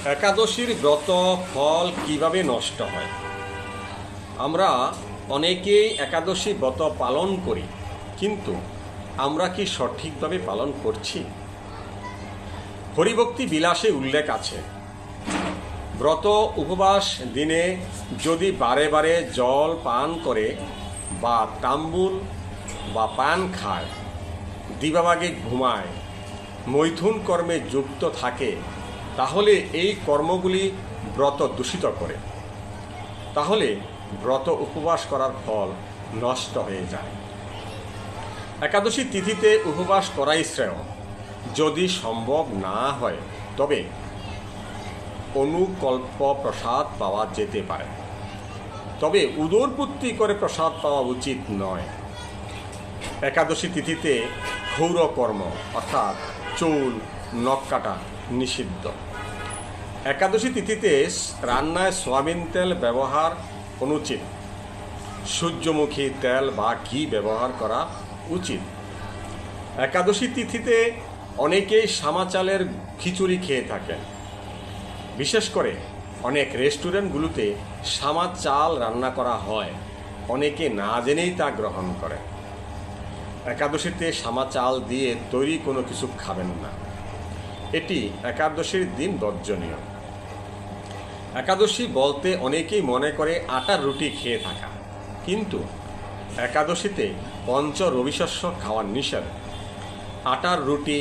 একাদশীর ব্রত ফল কিভাবে নষ্ট হয়? আমরা অনেকেই একাদশী ব্রত পালন করি, কিন্তু আমরা কি সঠিকভাবে পালন করছি? হরিভক্তি বিলাসে উল্লেখ আছে, ব্রত উপবাস দিনে যদি বারে বারে জল পান করে বা তাম্বুল বা পান খায়, দিবাভাগে ঘুমায়, মৈথুন কর্মে যুক্ত থাকে, তাহলে এই কর্মগুলি ব্রত দূষিত করে। তাহলে ব্রত উপবাস করার ফল নষ্ট হয়ে যায়। একাদশী তিথিতে উপবাস করাই শ্রেয়। যদি সম্ভব না হয় তবে অনুকল্প প্রসাদ পাওয়া যেতে পারে, তবে উদরপূর্তি করে প্রসাদ পাওয়া উচিত নয়। একাদশী তিথিতে ক্ষৌর কর্ম অর্থাৎ চুল নখ কাটা নিষিদ্ধ। একাদশী তিথিতে রান্নায় সয়াবিন তেল ব্যবহার অনুচিত। সূর্যমুখী তেল বা ঘি ব্যবহার করা উচিত। একাদশী তিথিতে অনেকেই সামা চালের খিচুড়ি খেয়ে থাকেন। বিশেষ করে অনেক রেস্টুরেন্টগুলোতে সামা চাল রান্না করা হয়, অনেকে না জেনেই তা গ্রহণ করে। একাদশীতে সামা চাল দিয়ে তৈরি কোনো কিছু খাবেন না, এটি একাদশীর দিন বর্জনীয়। একাদশী বলতে অনেকেই মনে করে আটার রুটি খেয়ে থাকা, কিন্তু একাদশীতে পঞ্চ রবিশস্য খাওয়া নিষেধ। আটার রুটি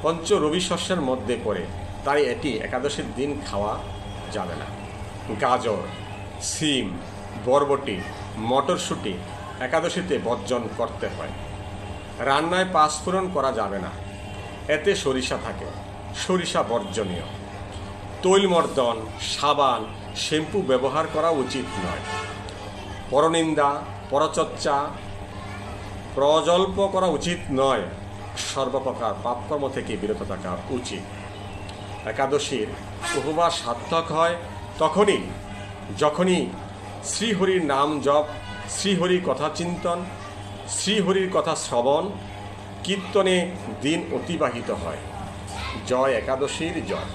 পঞ্চ রবিশস্যের মধ্যে পড়ে, তাই এটি একাদশীর দিন খাওয়া যাবে না। গাজর, সিম, বরবটি, মটরশুঁটি একাদশীতে বর্জন করতে হয়। রান্নায় পাঁচফোড়ন করা যাবে না, এতে সরিষা থাকে, সরিষা বর্জনীয়। তৈলমর্দন, সাবান, শ্যাম্পু ব্যবহার করা উচিত নয়। পরনিন্দা, পরচর্চা, প্রজল্প করা উচিত নয়। সর্বপ্রকার পাপকর্ম থেকে বিরত থাকা উচিত। একাদশীর উপবাস সার্থক হয় যখনই শ্রীহরির নাম জপ, শ্রীহরির কথা চিন্তন, শ্রীহরির কথা শ্রবণ, কীর্তনে দিন অতিবাহিত হয়। জয় একাদশীর জয়।